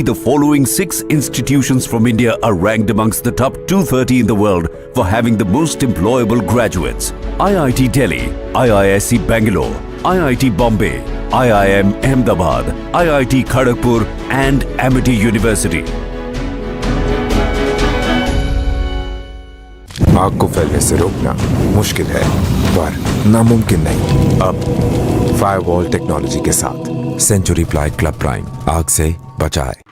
The following 6 institutions from India are ranked amongst the top 230 in the world for having the most employable graduates. IIT Delhi, IISc Bangalore, IIT Bombay, IIM Ahmedabad, IIT Kharagpur and Amity University. आग को फैलने से रोकना मुश्किल है पर नामुमकिन नहीं। अब फायरवॉल टेक्नोलॉजी के साथ सेंचुरी प्लाई क्लब प्राइम आग से बचाए।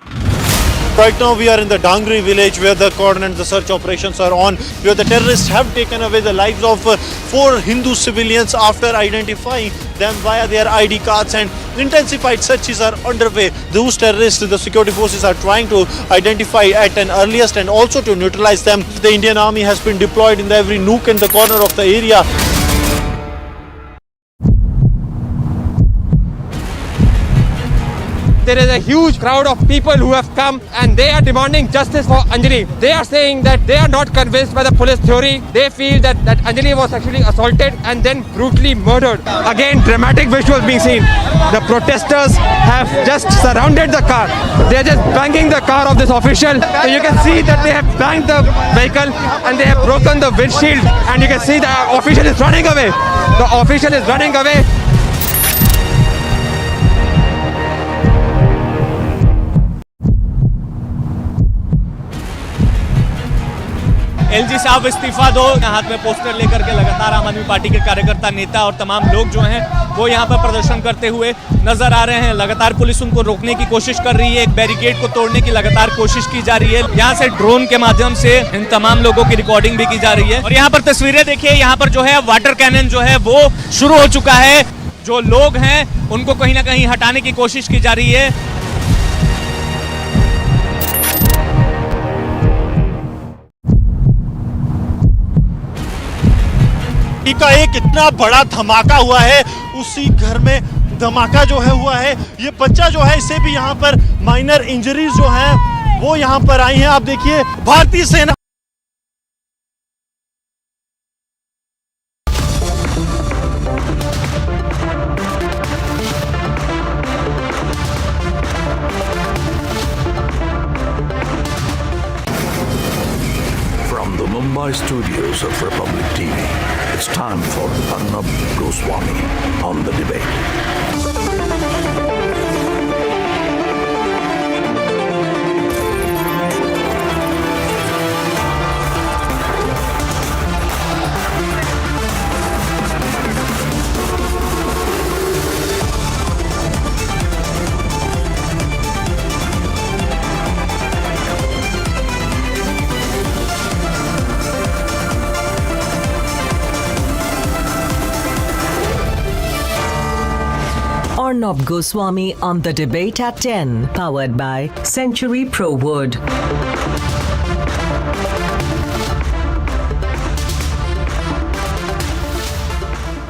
Right now we are in the Dangri village where the cordon and the search operations are on, where the terrorists have taken away the lives of 4 Hindu civilians after identifying them via their ID cards, and intensified searches are underway. Those terrorists, the security forces are trying to identify at an earliest and also to neutralize them. The Indian Army has been deployed in every nook and the corner of the area. There is a huge crowd of people who have come and they are demanding justice for Anjali. They are saying that they are not convinced by the police theory. They feel that Anjali was actually assaulted and then brutally murdered. Again, dramatic visuals being seen. The protesters have just surrounded the car. They are just banging the car of this official. So you can see that they have banged the vehicle and they have broken the windshield, and you can see the official is running away. The official is running away. LG साहब इस्तीफा दो, हाथ में poster लेकर के लगातार आम आदमी पार्टी के कार्यकर्ता, नेता और तमाम लोग जो हैं वो यहाँ पर प्रदर्शन करते हुए नजर आ रहे हैं। लगातार पुलिस उनको रोकने की कोशिश कर रही है, एक बैरिकेड को तोड़ने की लगातार कोशिश की जा रही है। यहाँ से ड्रोन के माध्यम से इन तमाम लोगों की रिकॉर्डिंग भी की जा रही है। और यहाँ पर तस्वीरें देखिए, यहाँ पर जो है वाटर कैनन जो है वो शुरू हो चुका है। जो लोग हैं उनको कहीं ना कहीं हटाने की कोशिश की जा रही है। का एक इतना बड़ा धमाका हुआ है, उसी घर में धमाका जो है हुआ है। ये बच्चा जो है, इसे भी यहाँ पर माइनर इंजरीज जो हैं वो यहाँ पर आई हैं। आप देखिए, भारतीय सेना From the Mumbai studios of Republic TV, it's time for Arnab Goswami on the debate. Arnab Goswami on the debate at 10, powered by Century Pro Wood.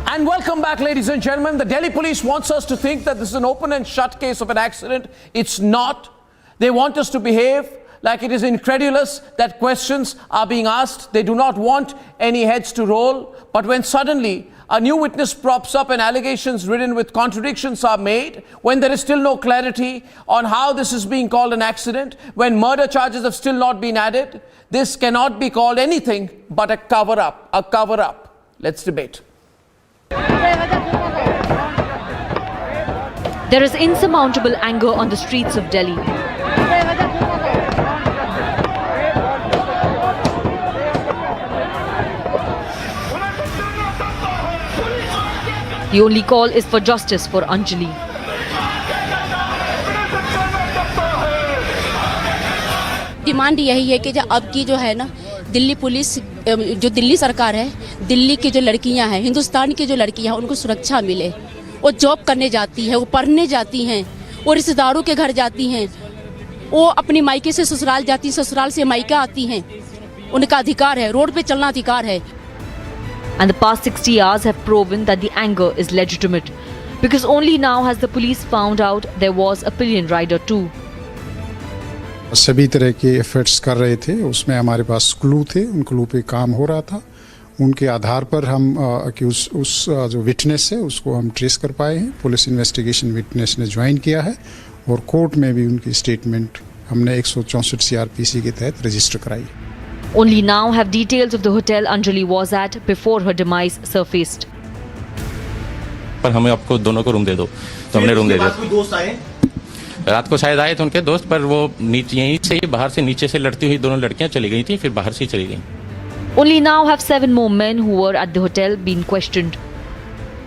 And welcome back, ladies and gentlemen. The Delhi police wants us to think that this is an open and shut case of an accident. It's not. They want us to behave like it is incredulous that questions are being asked. They do not want any heads to roll. But when suddenly a new witness props up and allegations ridden with contradictions are made, when there is still no clarity on how this is being called an accident, when murder charges have still not been added, this cannot be called anything but a cover-up, a cover-up. Let's debate. There is insurmountable anger on the streets of Delhi. The only call is for justice for Anjali. Demand यही है कि जो अब की जो है ना Delhi police, जो दिल्ली सरकार है, दिल्ली की जो लड़कियां हैं, हिंदुस्तान की जो लड़कियां हैं, उनको सुरक्षा मिले। वो जॉब करने जाती हैं, वो पढ़ने जाती हैं, वो रिश्तेदारों के घर जाती हैं, वो अपनी मायके से ससुराल जाती हैं, ससुराल से मायका आती हैं। उनका अधिकार है, रोड पे चलना अधिकार है। And the past 60 hours have proven that the anger is legitimate, because only now has the police found out there was a pillion rider too. सभी तरह के एफर्ट्स कर रहे थे, उसमें हमारे पास क्लू थे, उन क्लू पे काम हो रहा था। उनके आधार पर हम कि उस जो विटनेस है उसको हम ट्रेस कर पाए हैं। पुलिस इन्वेस्टिगेशन विटनेस ने ज्वाइन किया है और कोर्ट में भी उनकी स्टेटमेंट हमने 164 CRPC के तहत रजिस्टर कराई। Only now have details of the hotel Anjali was at before her demise surfaced. पर हमें आपको दोनों को रूम दे दो, तो हमने रूम दे दिया। कोई दोस्त आए रात को शायद आए थे उनके दोस्त, पर वो नीचे यहीं से ही बाहर से नीचे से लड़ती हुई दोनों लड़कियां चली गई थी, फिर बाहर से ही चली गई। Only now have 7 more men who were at the hotel been questioned.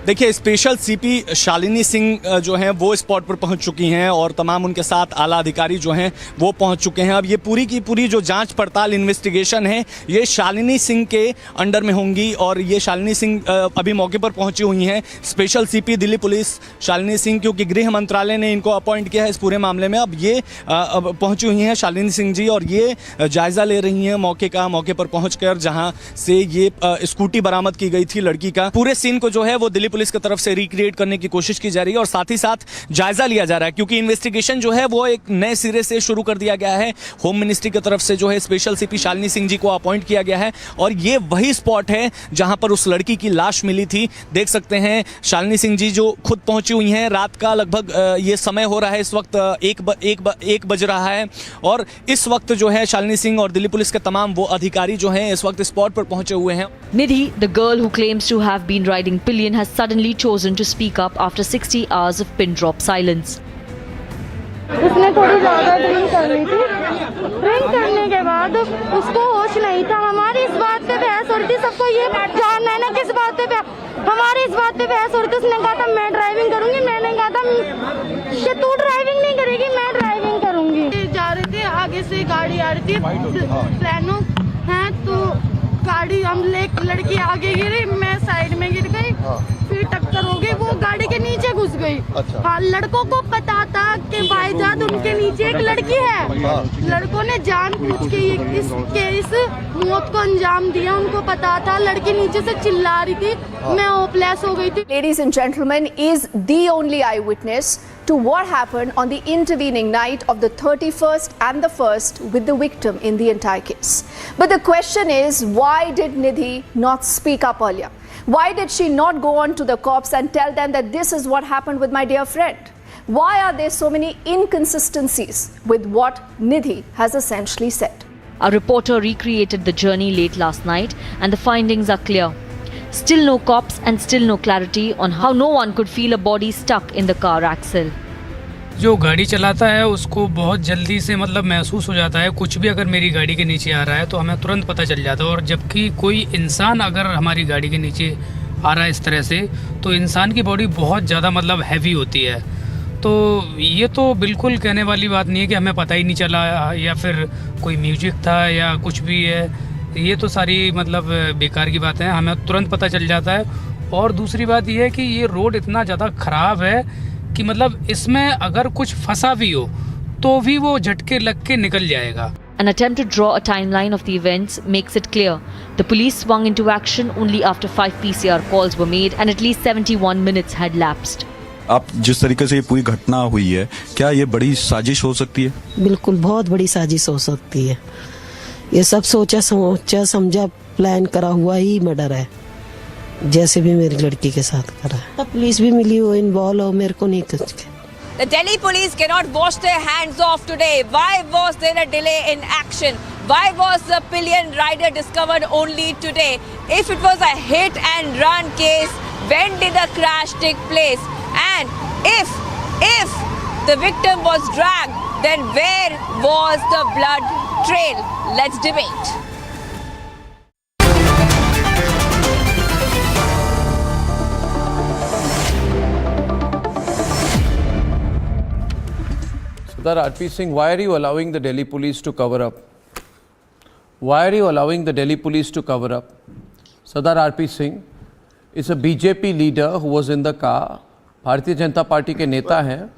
देखिए, स्पेशल सीपी शालिनी सिंह जो हैं वो स्पॉट पर पहुंच चुकी हैं और तमाम उनके साथ आला अधिकारी जो हैं वो पहुंच चुके हैं। अब ये पूरी की पूरी जो जांच पड़ताल इन्वेस्टिगेशन है ये शालिनी सिंह के अंडर में होंगी और ये शालिनी सिंह अभी मौके पर पहुंची हुई हैं। Special CP Delhi police Shalini Singh, क्योंकि गृह मंत्रालय ने इनको अपॉइंट किया है इस पूरे मामले में, अब ये पहुँची हुई हैं शालिनी सिंह जी और ये जायज़ा ले रही हैं मौके का। मौके पर पहुँच कर जहाँ से ये स्कूटी बरामद की गई थी लड़की का, पूरे सीन को जो है वो दिल्ली पुलिस की तरफ से रिक्रिएट करने की कोशिश की जा रही है और साथ ही साथ जायजा लिया जा रहा है, क्योंकि इन्वेस्टिगेशन जो है वो एक नए सिरे से शुरू कर दिया गया है। होम मिनिस्ट्री की तरफ से जो है स्पेशल सीपी शालिनी सिंह जी को अपॉइंट किया गया है और ये वही स्पॉट है जहां पर उस लड़की की लाश मिली थी। देख सकते हैं शालिनी सिंह जी जो खुद पहुंची हुई हैं। रात का लगभग ये समय हो रहा है, इस वक्त एक बज रहा है और इस वक्त जो है शालिनी सिंह और दिल्ली पुलिस के तमाम वो अधिकारी जो हैं इस वक्त स्पॉट पर पहुंचे हुए हैं। Nidhi, the girl who claims to have been riding pillion, has suddenly chosen to speak up after 60 hours of pin drop silence. उसने थोड़ी ज़्यादा ड्रिंक कर ली थी। ड्रिंक करने के बाद उसको होश नहीं था। हमारी इस बात पे बहस हो रही थी, सबको ये जानना है ना किस बात पे हमारी इस बात पे बहस हो रही थी। उसने कहा था मैं ड्राइविंग करूंगी, मैंने कहा था कि तू ड्राइविंग नहीं करेगी, मैं ड्राइविंग करूंगी। जा रहे थे, आगे से गाड़ी आ रही थी, प्लानो है तो गाड़ी हम लड़की आगे गिरी, मैं साइड में गिर गई, फिर टक्कर हो गई, वो गाड़ी के नीचे घुस गई। हाँ, लड़कों को पता था कि भाईजान उनके नीचे एक लड़की है। लड़कों ने जानबूझ के इस मौत को अंजाम दिया। उनको पता था, लड़की नीचे से चिल्ला रही थी, मैं होपलेस हो गई थी। Ladies and gentlemen, is the only eyewitness to what happened on the intervening night of the 31st and the 1st with the victim in the entire case. But the question is, why did Nidhi not speak up earlier? Why did she not go on to the cops and tell them that this is what happened with my dear friend? Why are there so many inconsistencies with what Nidhi has essentially said? A reporter recreated the journey late last night and the findings are clear. Still no cops and still no clarity on how no one could feel a body stuck in the car axle. जो गाड़ी चलाता है उसको बहुत जल्दी से मतलब महसूस हो जाता है, कुछ भी अगर मेरी गाड़ी के नीचे आ रहा है तो हमें तुरंत पता चल जाता है। और जबकि कोई इंसान अगर हमारी गाड़ी के नीचे आ रहा है इस तरह से, तो इंसान की बॉडी बहुत ज़्यादा मतलब हैवी होती है। तो ये तो बिल्कुल कहने वाली बात नहीं है कि हमें पता ही नहीं चला या फिर कोई म्यूजिक था या कुछ भी है। ये तो सारी मतलब बेकार की बात है, हमें तुरंत पता चल जाता है। और दूसरी बात यह है कि ये रोड इतना ज़्यादा ख़राब है कि मतलब इसमें अगर कुछ फंसा भी हो तो भी वो झटके लग के निकल जाएगा। An attempt to draw a timeline of the events makes it clear. The police swung into action only after 5 PCR calls were made and at least 71 minutes had lapsed. आप जिस तरीके से ये पूरी घटना हुई है, क्या ये बड़ी साजिश हो सकती है? बिल्कुल बहुत बड़ी साजिश हो सकती है। ये सब सोचा समझा प्लान करा हुआ ही मर्डर है, जैसे भी मेरी लड़की के साथ करा है। पुलिस भी मिली हो इन्वॉल्व हो, मेरे को नहीं कुछ। The Delhi police cannot wash their hands off today. Why was there a delay in action? Why was the pillion rider discovered only today? If it was a hit and run case, when did the crash take place? And if the victim was dragged, then where was the blood trail? Let's debate. Sardar R.P. Singh, why are you allowing the Delhi police to cover up? Why are you allowing the Delhi police to cover up? Sardar R.P. Singh is a BJP leader who was in the car. Bharatiya Janata party के नेता हैं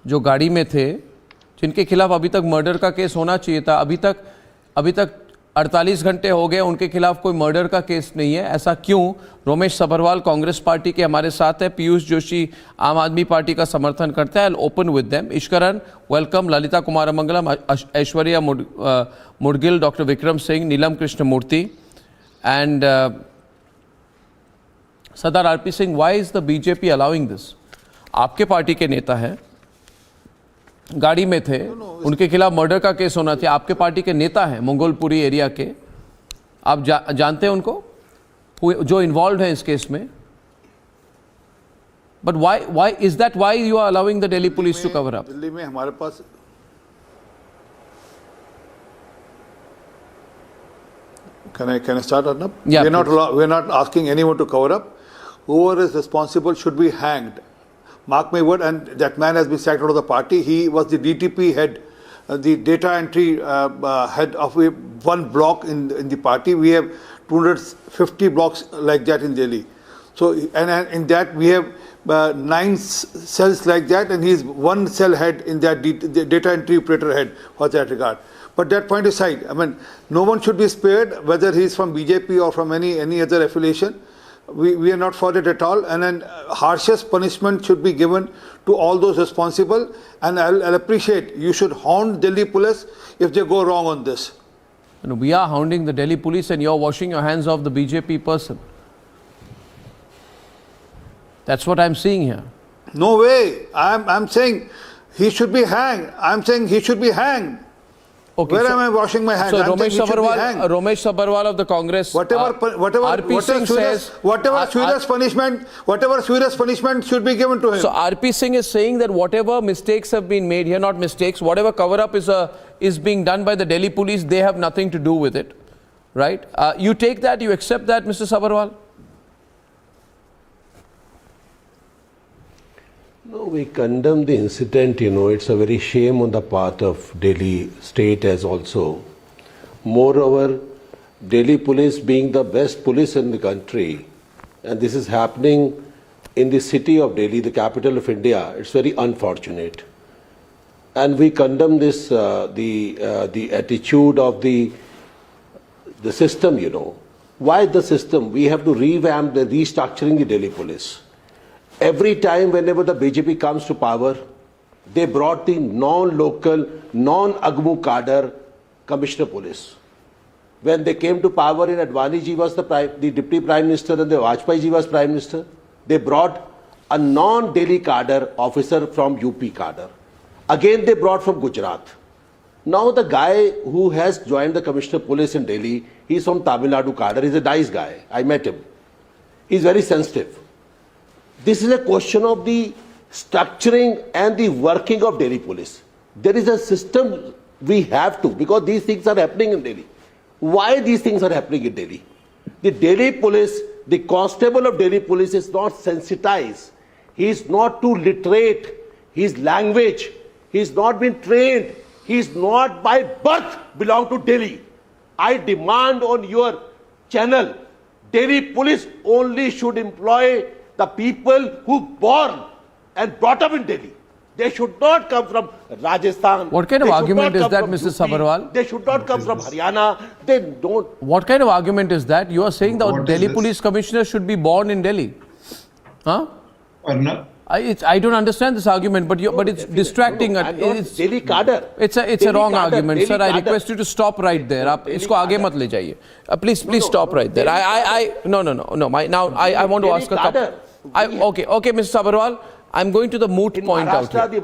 जो गाड़ी में थे, जिनके खिलाफ अभी तक मर्डर का केस होना चाहिए था। अभी तक 48 घंटे हो गए, उनके खिलाफ कोई मर्डर का केस नहीं है। ऐसा क्यों? रोमेश सभरवाल कांग्रेस पार्टी के हमारे साथ है, पीयूष जोशी आम आदमी पार्टी का समर्थन करता है। I will open with them. Ishkaran welcome, Lalitha Kumaramangalam, Aishwarya Mudgil, doctor Vikram Singh, Neelam Krishnamurthy and Sardar R.P. Singh, why is the BJP allowing this? आपके पार्टी के नेता हैं, गाड़ी में थे, उनके खिलाफ मर्डर का केस होना चाहिए। आपके पार्टी के नेता हैं मंगोलपुरी एरिया के, आप जानते हैं उनको, जो इन्वॉल्व है इस केस में। But why is that, why you are allowing the Delhi police to cover up? Delhi में हमारे पास Can I start, Arnab? Yeah, we're not asking anyone to cover up. Whoever is responsible should be hanged. Mark my word. And that man has been sacked out of the party. He was the DTP head, the data entry head of one block in the party. We have 250 blocks like that in Delhi. So, and in that we have 9 cells like that, and he's one cell head in that the data entry operator head for that regard. But that point aside, I mean, no one should be spared, whether he's from BJP or from any other affiliation. We are not for it at all, and then harshest punishment should be given to all those responsible. And I'll appreciate, you should hound Delhi police if they go wrong on this. No, we are hounding the Delhi police, and you're washing your hands off the BJP person. That's what I'm seeing here. No way. I'm saying he should be hanged. I'm saying he should be hanged. Okay, Where am I washing my hands? So Romesh Sabharwal of the Congress, whatever serious punishment should be given to him. So RP Singh is saying that whatever mistakes have been made here, not mistakes, whatever cover up is being done by the Delhi police, they have nothing to do with it, right? You take that, you accept that, Mr. Sabharwal? No, we condemn the incident, it's a very shame on the part of Delhi state as also. Moreover, Delhi police being the best police in the country, and this is happening in the city of Delhi, the capital of India, it's very unfortunate. And we condemn this, the attitude of the system, Why the system? We have to revamp the restructuring the Delhi police. Every time whenever the BJP comes to power, they brought the non-local, non-Agmu cadre commissioner police. When they came to power in Advani ji was the deputy prime minister and the Vajpayee ji was prime minister, they brought a non-Delhi cadre officer from UP cadre. Again they brought from Gujarat. Now the guy who has joined the commissioner police in Delhi, he's from Tamil Nadu cadre, he's a nice guy, I met him. He's very sensitive. This is a question of the structuring and the working of Delhi police. There is a system we have to, because these things are happening in Delhi. Why these things are happening in Delhi? The Delhi police, the constable of Delhi police is not sensitized. He is not too literate. His language, he is not been trained. He is not by birth belong to Delhi. I demand on your channel, Delhi police only should employ the people who born and brought up in Delhi. They should not come from Rajasthan. What kind of argument is that, Mr. Sabharwal? They should not come from Haryana. They don't. What kind of argument is that? You are saying the Delhi police commissioner should be born in Delhi. Huh? Arnab? I don't understand this argument, but it's distracting. It's Delhi cadre. It's a wrong argument, sir. I request you to stop right there. आप इसको आगे मत ले जाइए. Please stop right there. No. I want to ask a couple. Okay, Mr. Sabharwal, I'm going to the moot point out here.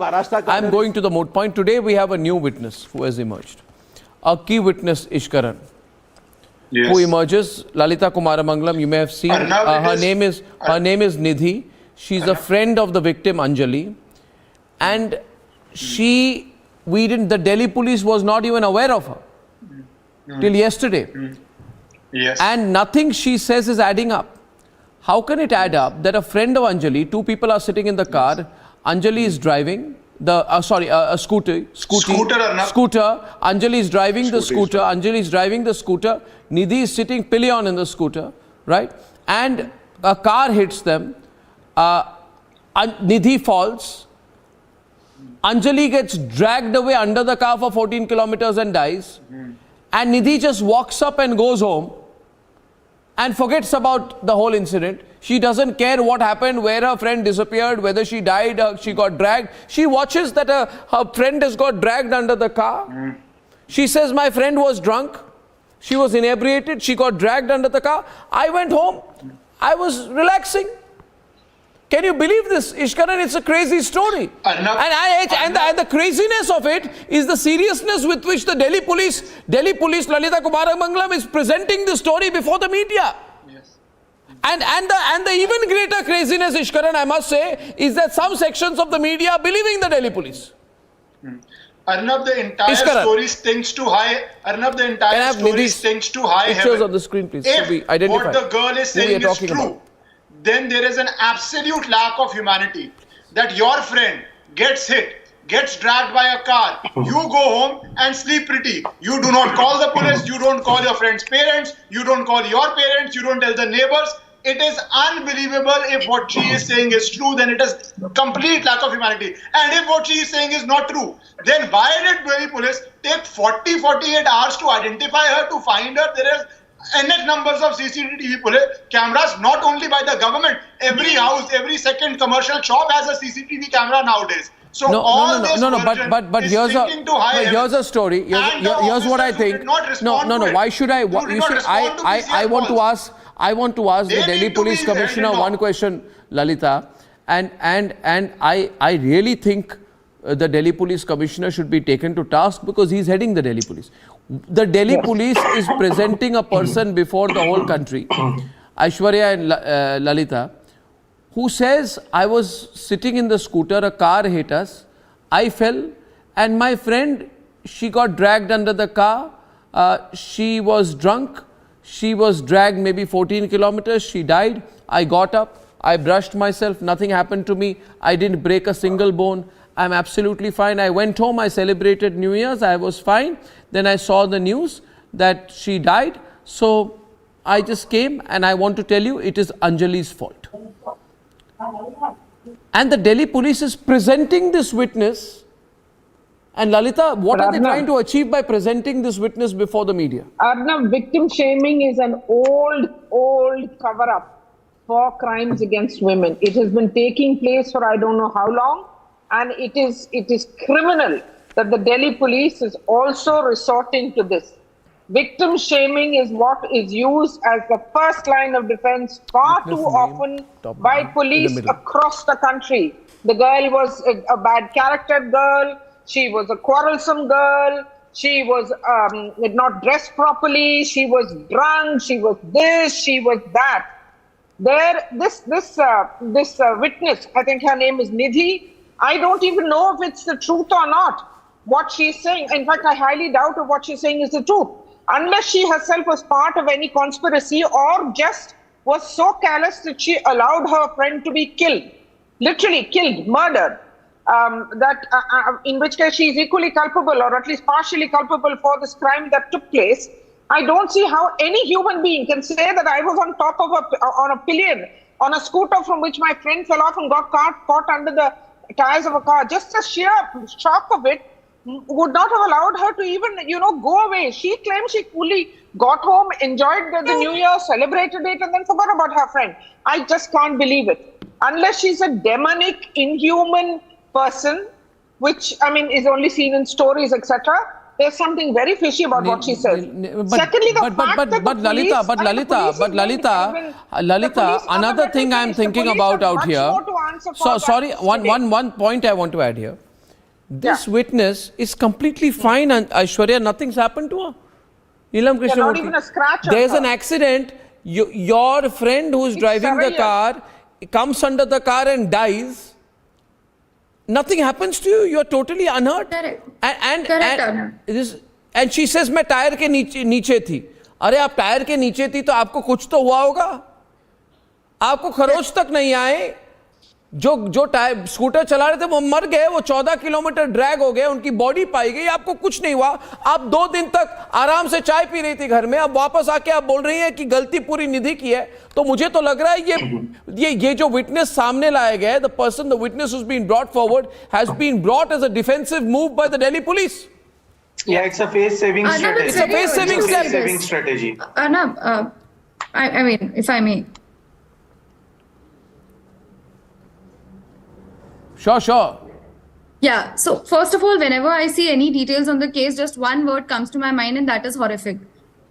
I'm going to the moot point. Today we have a new witness who has emerged. A key witness, Ishkaran, who emerges. Lalita Kumaramangalam, you may have seen. Her name is Nidhi. She's a friend of the victim, Anjali. And the Delhi police was not even aware of her till yesterday. Yes. And nothing she says is adding up. How can it add up that a friend of Anjali, two people are sitting in the car, Anjali is driving a scooter, Anjali is driving the scooter, Nidhi is sitting pillion in the scooter, right? And a car hits them, Nidhi falls, Anjali gets dragged away under the car for 14 kilometers and dies, and Nidhi just walks up and goes home and forgets about the whole incident. She doesn't care what happened, where her friend disappeared, whether she died or she got dragged. She watches that her friend has got dragged under the car. She says, my friend was drunk. She was inebriated. She got dragged under the car. I went home. I was relaxing. Can you believe this, Ishkaran? It's a crazy story. And the craziness of it is the seriousness with which the Delhi police, Lalita Kumaramangalam is presenting the story before the media. Yes. And the even greater craziness, Ishkaran, I must say, is that some sections of the media are believing the Delhi police. Arnab, the entire story stinks too high. Arnab, the entire story stinks too high. Pictures on the screen, please. If what the girl is saying is true, then there is an absolute lack of humanity. That your friend gets hit, gets dragged by a car, you go home and sleep pretty. You do not call the police, you don't call your friend's parents, you don't call your parents, you don't tell the neighbors. It is unbelievable. If what she is saying is true, then it is complete lack of humanity. And if what she is saying is not true, then why did Delhi police take 40-48 hours to identify her, to find her? There is NH numbers of CCTV cameras, not only by the government. Every house, every second commercial shop has a CCTV camera nowadays. So but here's a story. Here's what I think. Why should I? I want to ask the Delhi Police Commissioner one question, Lalita, and I really think the Delhi Police Commissioner should be taken to task because he's heading the Delhi Police. The Delhi Police is presenting a person before the whole country, Aishwarya and Lalita, who says, I was sitting in the scooter, a car hit us, I fell, and my friend, she got dragged under the car, she was drunk, she was dragged maybe 14 kilometers, she died, I got up, I brushed myself, nothing happened to me, I didn't break a single bone, I'm absolutely fine. I went home, I celebrated New Year's, I was fine. Then I saw the news that she died. So I just came and I want to tell you it is Anjali's fault. And the Delhi police is presenting this witness. And Lalita, what are they trying to achieve by presenting this witness before the media? Arnab, victim shaming is an old cover-up for crimes against women. It has been taking place for I don't know how long. And it is criminal that the Delhi police is also resorting to this. Victim shaming is what is used as the first line of defense far too often by police across the country. The girl was a bad character girl, she was a quarrelsome girl, she was not dressed properly, she was drunk, she was this, she was that. This witness, I think her name is Nidhi, I don't even know if it's the truth or not, what she's saying. In fact, I highly doubt if what she's saying is the truth. Unless she herself was part of any conspiracy or just was so callous that she allowed her friend to be killed. Literally killed, murdered. In which case she is equally culpable or at least partially culpable for this crime that took place. I don't see how any human being can say that I was on top of on a pillion, on a scooter from which my friend fell off and got caught under the tires of a car. Just the sheer shock of it would not have allowed her to even, go away. She claimed she fully got home, enjoyed the New Year, celebrated it, and then forgot about her friend. I just can't believe it. Unless she's a demonic, inhuman person, which, is only seen in stories, etc., there's something very fishy about what she says. Secondly, Lalita, another thing I'm thinking about out here. So sorry, one point I want to add here. This witness is completely fine, and Aishwarya, nothing's happened to her. Not even a scratch. There's an accident. Your friend who's driving the car comes under the car and dies. Nothing happens to you. You're totally unhurt. Correct. And she says, मैं tyre के नीचे थी. अरे आप tyre के नीचे थी तो आपको कुछ तो हुआ होगा. आपको खरोच तक नहीं आए. जो टायर स्कूटर चला रहे थे वो मर गए, वो 14 किलोमीटर ड्रैग हो गए, उनकी बॉडी पाई गई, आपको कुछ नहीं हुआ. आप 2 दिन तक आराम से चाय पी रही थी घर में, अब वापस आके आप बोल रही हैं कि गलती पूरी निधि की है. तो मुझे तो लग रहा है ये जो विटनेस सामने लाया गया है, the person, the witness who's been brought forward has been brought as a defensive move by the Delhi police. Yeah, it's a face-saving strategy. It's a face-saving strategy. Arnab, I mean, if I may. Sure. Yeah, so first of all, whenever I see any details on the case, just one word comes to my mind, and that is horrific.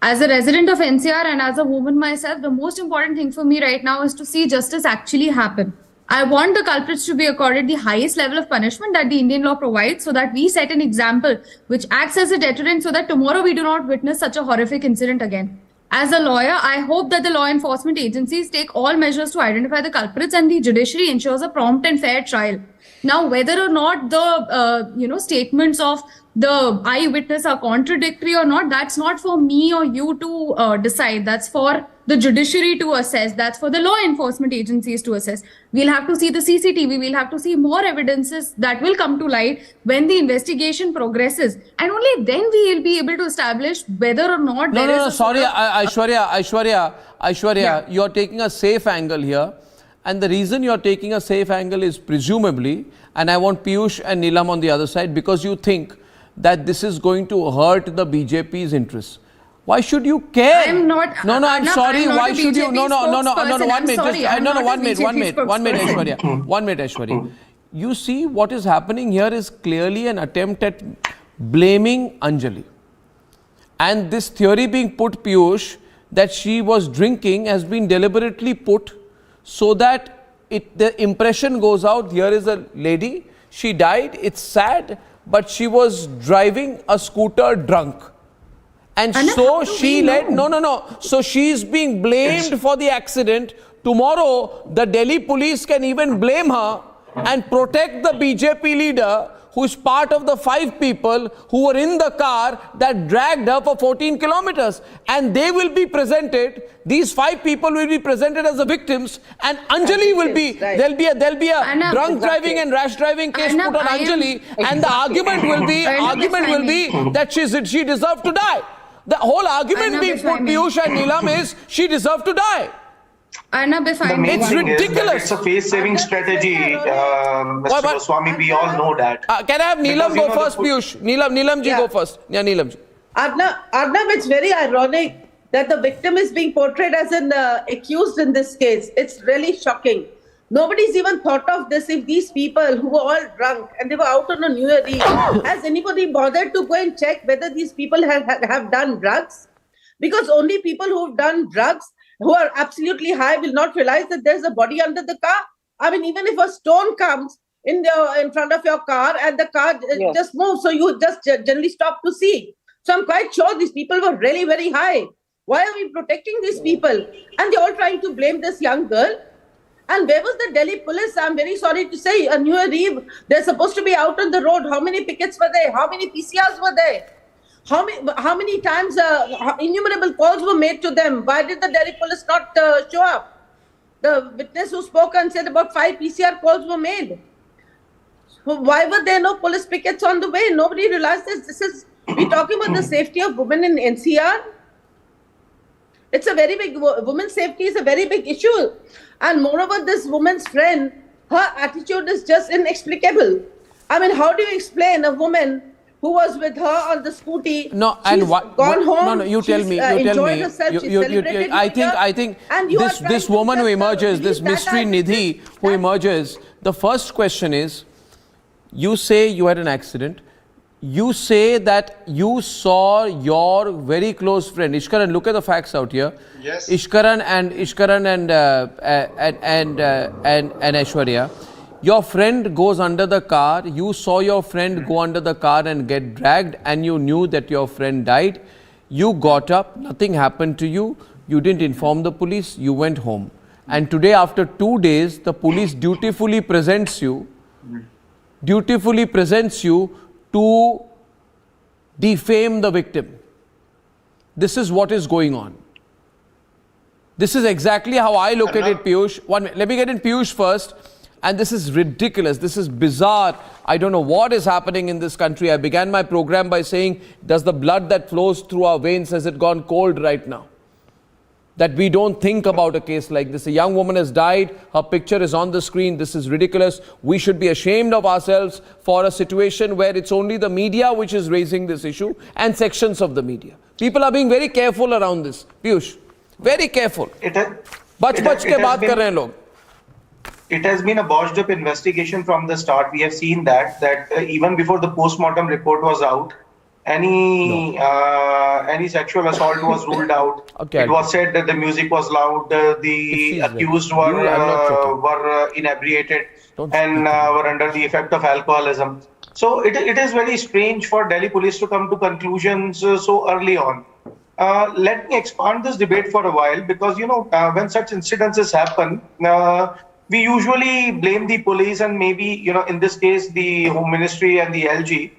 As a resident of NCR and as a woman myself, the most important thing for me right now is to see justice actually happen. I want the culprits to be accorded the highest level of punishment that the Indian law provides, so that we set an example which acts as a deterrent, so that tomorrow we do not witness such a horrific incident again. As a lawyer, I hope that the law enforcement agencies take all measures to identify the culprits and the judiciary ensures a prompt and fair trial. Now, whether or not the statements of the eyewitness are contradictory or not, that's not for me or you to decide. That's for the judiciary to assess. That's for the law enforcement agencies to assess. We'll have to see the CCTV. We'll have to see more evidences that will come to light when the investigation progresses, and only then we will be able to establish whether or not there is. Sorry, Aishwarya, you are taking a safe angle here. And the reason you are taking a safe angle is presumably, and I want Piyush and Neelam on the other side, because you think that this is going to hurt the BJP's interests. Why should you care? I'm not. No, I'm sorry. Why should you? No. 1 minute. 1 minute, Aishwarya. 1 minute, Aishwarya. You see, what is happening here is clearly an attempt at blaming Anjali. And this theory being put, Piyush, that she was drinking has been deliberately put so that the impression goes out, here is a lady, she died, it's sad, but she was driving a scooter drunk. And so she led, so she's being blamed for the accident. Tomorrow, the Delhi police can even blame her and protect the BJP leader who is part of the 5 people who were in the car that dragged her for 14 kilometers. And they will be presented, these 5 people will be presented as the victims, and Anjali will be, there'll be a drunk driving and rash driving case put on Anjali, and the argument will be that she deserved to die. The whole argument being put, Piyush and Neelam, is she deserved to die. Arnab, it's ridiculous. It's a face-saving strategy, Mr. Goswami. We all know that. Can I have Neelam go first, Piyush? Neelam ji go first. Yeah, Neelam ji. Arnab, it's very ironic that the victim is being portrayed as an accused in this case. It's really shocking. Nobody's even thought of this. If these people who were all drunk and they were out on a New Year Eve, has anybody bothered to go and check whether these people have done drugs? Because only people who've done drugs, who are absolutely high, will not realize that there's a body under the car. I mean, even if a stone comes in front of your car and the car just moves, so you just generally stop to see. So I'm quite sure these people were really very high. Why are we protecting these people? And they're all trying to blame this young girl. And where was the Delhi police? I'm very sorry to say, on New Year Eve, they're supposed to be out on the road. How many pickets were there? How many PCRs were there? How many times innumerable calls were made to them? Why did the Delhi police not show up? The witness who spoke and said about 5 PCR calls were made. So why were there no police pickets on the way? Nobody realized this. We're talking about the safety of women in NCR. It's a very big, women's safety is a very big issue. And moreover, this woman's friend, her attitude is just inexplicable. I mean, how do you explain a woman who was with her on the scooty? No, and gone home. No, you tell me. Herself, I think this woman who emerges, this mystery Nidhi who emerges, the first question is, you say you had an accident. You say that you saw your very close friend Ishkaran. Look at the facts out here. Yes. Ishkaran and Aishwarya. Your friend goes under the car. You saw your friend go under the car and get dragged, and you knew that your friend died. You got up. Nothing happened to you. You didn't inform the police. You went home. And today, after 2 days, the police dutifully presents you to defame the victim. This is what is going on. This is exactly how I look at it, Piyush. Let me get in Piyush first. And this is ridiculous. This is bizarre. I don't know what is happening in this country. I began my program by saying, does the blood that flows through our veins, has it gone cold right now? That we don't think about a case like this. A young woman has died. Her picture is on the screen. This is ridiculous. We should be ashamed of ourselves for a situation where it's only the media which is raising this issue and sections of the media. People are being very careful around this. Piyush, very careful. Bach ke baat kar rahe hain log. It has been a botched up investigation from the start. We have seen that even before the post-mortem report was out, any sexual assault was ruled out. Okay, it was said that the music was loud, the accused were inebriated and were under the effect of alcoholism. So it is very strange for Delhi police to come to conclusions so early on. Let me expand this debate for a while, because when such incidences happen, we usually blame the police and maybe in this case the Home Ministry and the LG.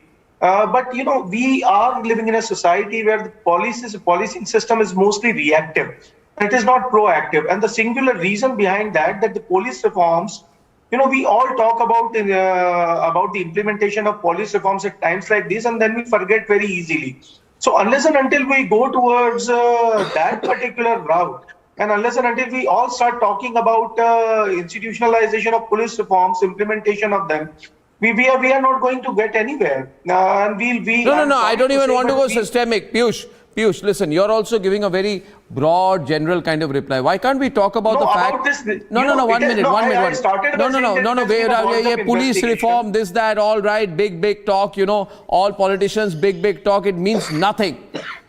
But we are living in a society where the policing system is mostly reactive. It is not proactive, and the singular reason behind that the police reforms. We all talk about the implementation of police reforms at times like this, and then we forget very easily. So unless and until we go towards that particular route, and unless and until we all start talking about institutionalization of police reforms, implementation of them, we are not going to get anywhere. And No, I don't even want to go systemic. Piyush, listen, you're also giving a very broad, general kind of reply. Why can't we talk about the fact... One minute. Police reform, this, that, all right, big talk, all politicians, big talk, it means nothing.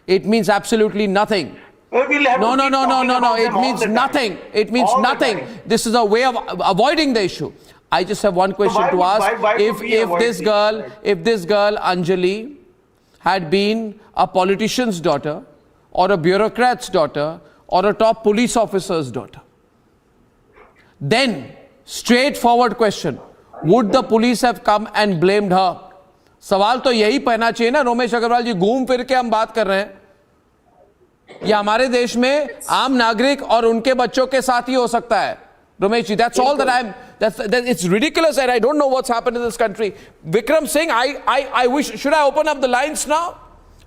It means absolutely nothing. No, it means nothing. It means nothing. This is a way of avoiding the issue. I just have one question to ask. If this girl, Anjali, had been a politician's daughter, or a bureaucrat's daughter, or a top police officer's daughter, then, straightforward question, would the police have come and blamed her? सवाल तो यही पहना चाहिए ना, रोमेश अग्रवाल जी, घूम फिर के हम बात कर रहे हैं. ये हमारे देश में आम नागरिक और उनके बच्चों के साथ ही हो सकता है. Romesh ji, that's all that it's ridiculous, and I don't know what's happened in this country. Vikram Singh, I wish, should I open up the lines now?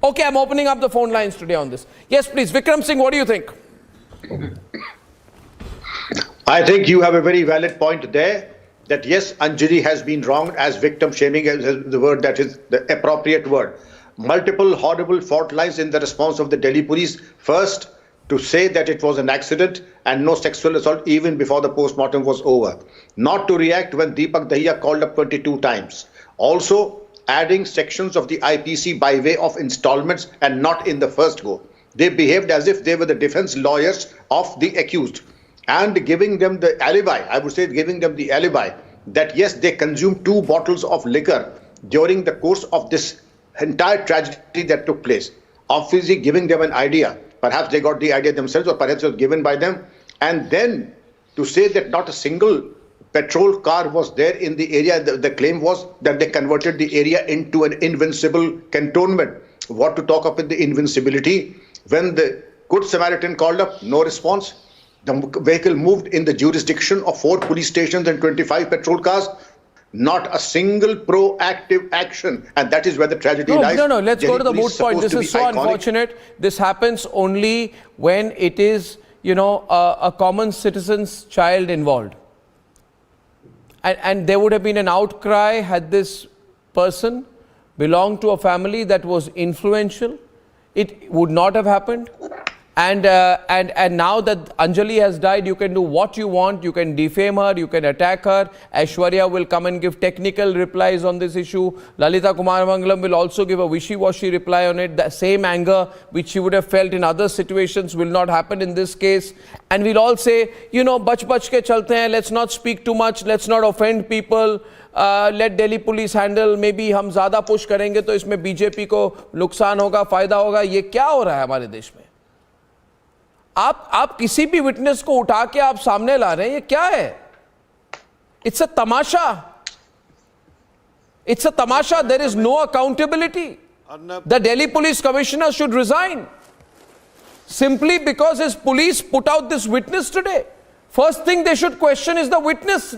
Okay, I'm opening up the phone lines today on this. Yes, please. Vikram Singh, what do you think? I think you have a very valid point there, that yes, Anjali has been wronged, as victim shaming is the word that is the appropriate word. Multiple horrible fault lines in the response of the Delhi police. First, to say that it was an accident and no sexual assault even before the post-mortem was over. Not to react when Deepak Dahiya called up 22 times. Also, adding sections of the IPC by way of installments and not in the first go. They behaved as if they were the defense lawyers of the accused, and giving them the alibi, I would say giving them the alibi, that yes, they consumed 2 bottles of liquor during the course of this entire tragedy that took place. Obviously giving them an idea. Perhaps they got the idea themselves, or perhaps it was given by them. And then to say that not a single petrol car was there in the area, the claim was that they converted the area into an invincible cantonment. What to talk of with the invincibility? When the Good Samaritan called up, no response. The vehicle moved in the jurisdiction of 4 police stations and 25 petrol cars. Not a single proactive action, and that is where the tragedy lies. No, let's go to the moot point. This is so unfortunate. This happens only when it is, a common citizen's child involved. And there would have been an outcry had this person belonged to a family that was influential. It would not have happened. And now that Anjali has died, you can do what you want. You can defame her, you can attack her. Aishwarya will come and give technical replies on this issue. Lalita Kumarmangalam will also give a wishy-washy reply on it. The same anger which she would have felt in other situations will not happen in this case. And we'll all say, bach ke chalte hain, let's not speak too much, let's not offend people. Let Delhi police handle. Maybe हम ज़्यादा push करेंगे तो इसमें BJP को नुकसान होगा, फायदा होगा. ये क्या हो रहा है हमारे देश में? आप किसी भी विटनेस को उठा के आप सामने ला रहे हैं, ये क्या है? It's a tamasha. It's a tamasha. There is no accountability. The Delhi Police Commissioner should resign simply because his police put out this witness today. First thing they should question is the witness,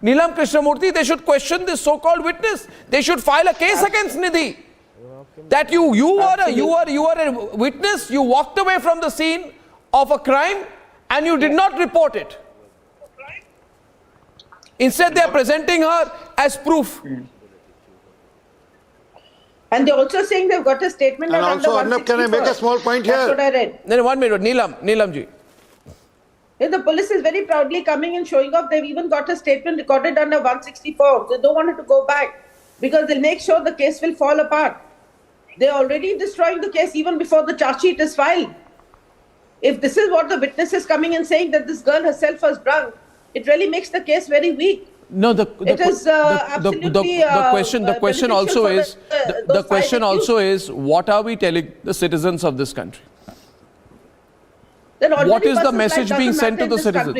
Neelam Krishnamurthy. They should question this so-called witness. They should file a case against Nidhi. That you are a witness. You walked away from the scene of a crime and you did not report it. Instead, they are presenting her as proof. And they're also saying they've got a statement. And also, Arnab, can I make a small point here? That's what I read. No, 1 minute, Neelam ji. Yeah, the police is very proudly coming and showing off. They've even got a statement recorded under 164. They don't want it to go back because they'll make sure the case will fall apart. They're already destroying the case even before the charge sheet is filed. If this is what the witness is coming and saying, that this girl herself was drunk, it really makes the case very weak. No, the question also is the question also is, what are we telling the citizens of this country? What is the message being sent to the citizens?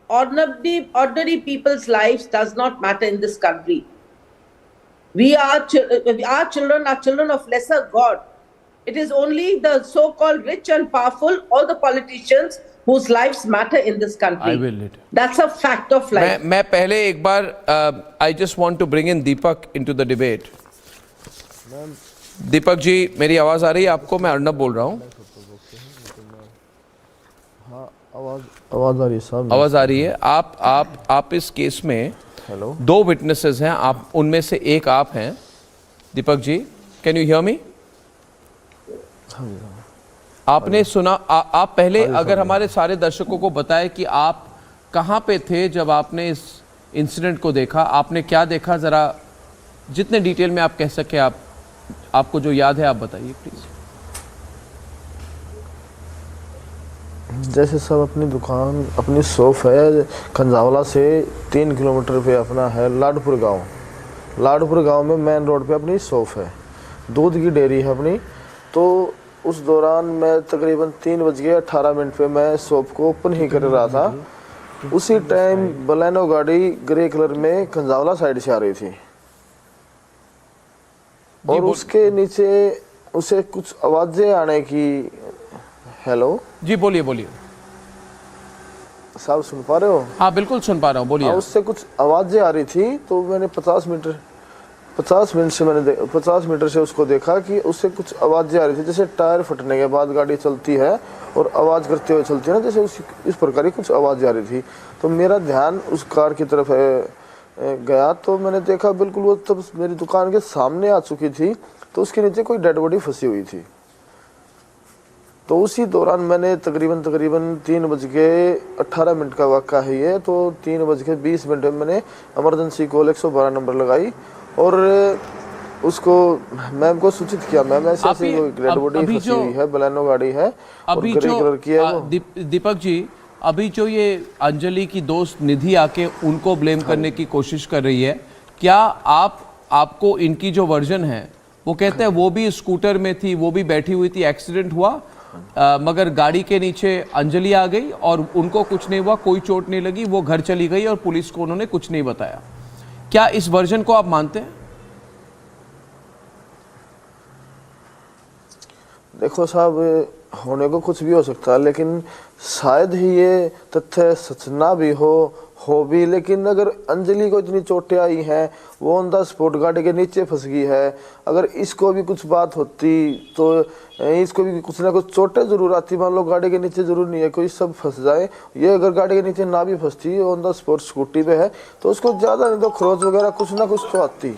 Ordinary people's lives does not matter in this country. Our children are children of lesser God. It is only the so-called rich and powerful, all the politicians whose lives matter in this country. I will later. That's a fact of life. मैं पहले एक बार I just want to bring in Deepak into the debate. Deepak ji, मेरी आवाज आ रही है आपको? मैं अर्नब बोल रहा हूँ. आवाज आ रही है साहब. आवाज आ रही है. आप इस केस में दो विटनेसेस हैं, आप उनमें से एक आप हैं. Deepak ji, can you hear me? आपने सुना, आप पहले अगर हमारे सारे दर्शकों को बताएं कि आप कहाँ पे थे जब आपने इस इंसिडेंट को देखा, आपने क्या देखा, जरा जितने डिटेल में आप कह सके, आपको जो याद है आप बताइए प्लीज. जैसे सब अपनी दुकान, अपनी शॉप है खंजावला से 3 किलोमीटर पे अपना है लाडपुर गांव. लाडपुर गांव में मेन रोड पे अपनी शॉप है, दूध की डेयरी है अपनी. तो उस दौरान मैं तकरीबन 3:18 पे मैं शॉप को ओपन ही कर रहा था. उसी टाइम बलेनो गाड़ी ग्रे कलर में खंजावला साइड से आ रही थी और उसके नीचे उसे कुछ आवाजें आने की. हेलो जी, बोलिए बोलिए साहब, सुन पा रहे हो? हाँ बिल्कुल सुन पा रहा हूँ, बोलिए. उससे कुछ आवाजें आ रही थी तो मैंने 50 मीटर से उसको देखा कि उससे कुछ आवाजें आ रही थी, जैसे टायर फटने के बाद गाड़ी चलती है और आवाज करते हुए चलती है ना, जैसे इस प्रकार की कुछ आवाजें आ रही थी. तो मेरा ध्यान उस कार की तरफ गया तो मैंने देखा बिल्कुल वो तब मेरी दुकान के सामने आ चुकी थी. तो उसके नीचे कोई डेड बॉडी फंसी हुई थी. तो उसी दौरान मैंने तकरीबन 3:18 का वाक़ा है ये. तो 3:20 में मैंने इमरजेंसी कॉल 112 नंबर लगाई और उसको मैम को सूचित किया. मैम ऐसे डेड बॉडी फंसी हुई है, बलेनो गाड़ी है और ग्रे कलर की है. दीपक जी, अभी जो ये अंजलि की दोस्त निधि आके उनको ब्लेम करने की कोशिश कर रही है, क्या आपको इनकी जो वर्जन है वो कहते हैं वो भी स्कूटर में थी, वो भी बैठी हुई थी, एक्सीडेंट हुआ मगर गाड़ी के नीचे अंजलि आ गई और उनको कुछ नहीं हुआ, कोई चोट नहीं लगी, वो घर चली गई और पुलिस को उन्होंने कुछ नहीं बताया. क्या इस वर्जन को आप मानते हैं? देखो साहब, होने को कुछ भी हो सकता है, लेकिन शायद ही ये तथ्य सच ना भी हो भी. लेकिन अगर अंजलि को इतनी चोटें आई हैं, वो ऑन द स्पॉट गाड़ी के नीचे फंस गई है, अगर इसको भी कुछ बात होती तो इसको भी कुछ ना कुछ चोटें जरूर आती. मान लो गाड़ी के नीचे जरूर नहीं है कोई, सब फंस जाए. ये अगर गाड़ी के नीचे ना भी फंसती, ऑन द स्पॉट स्कूटी पे है, तो उसको ज्यादा नहीं तो खरोच वगैरह कुछ ना कुछ तो आती.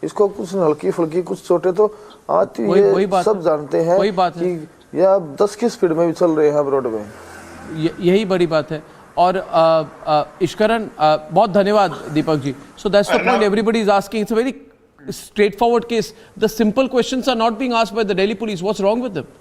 इसको कुछ हल्की फुल्की कुछ चोटें तो आती है. सब जानते हैं कि या 10 की स्पीड में भी चल रहे हैं रोड में. यही बड़ी बात है. और इश्करन, बहुत धन्यवाद Deepak ji. So that's the point everybody is asking. It's a very straightforward case. The simple questions are not being asked by the Delhi police. What's wrong with them?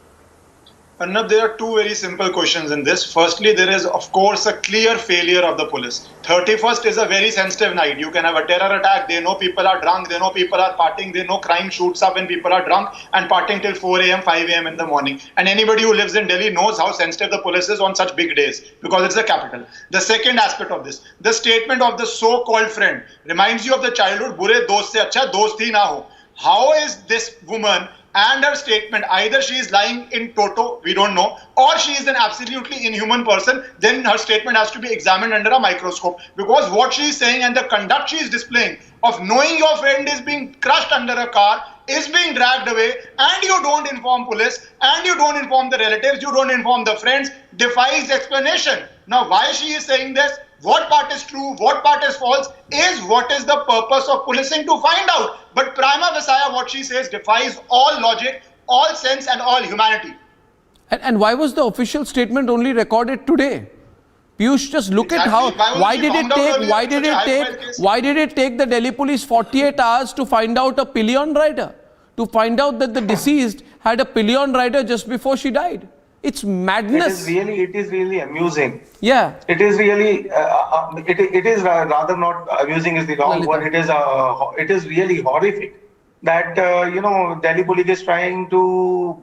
Arnab, there are two very simple questions in this. Firstly, there is of course a clear failure of the police. 31st is a very sensitive night. You can have a terror attack. They know people are drunk. They know people are partying. They know crime shoots up when people are drunk and partying till 4 a.m., 5 a.m. in the morning. And anybody who lives in Delhi knows how sensitive the police is on such big days because it's the capital. The second aspect of this, the statement of the so-called friend reminds you of the childhood, "Bure dost se acha dost hi na ho." How is this woman and her statement, either she is lying in toto, we don't know, or she is an absolutely inhuman person, then her statement has to be examined under a microscope. Because what she is saying and the conduct she is displaying of knowing your friend is being crushed under a car, is being dragged away, and you don't inform police, and you don't inform the relatives, you don't inform the friends, defies explanation. Now, why she is saying this? What part is true, what part is false, is what is the purpose of policing to find out. But prima facie, what she says defies all logic, all sense and all humanity. And why was the official statement only recorded today? Piyush, just look at how, why did it take the Delhi police 48 hours to find out a pillion rider? to find out that the deceased had a pillion rider just before she died. It's madness. It is really amusing. Yeah. It is really, it is rather not amusing is the wrong word. It is really horrific that, Delhi police is trying to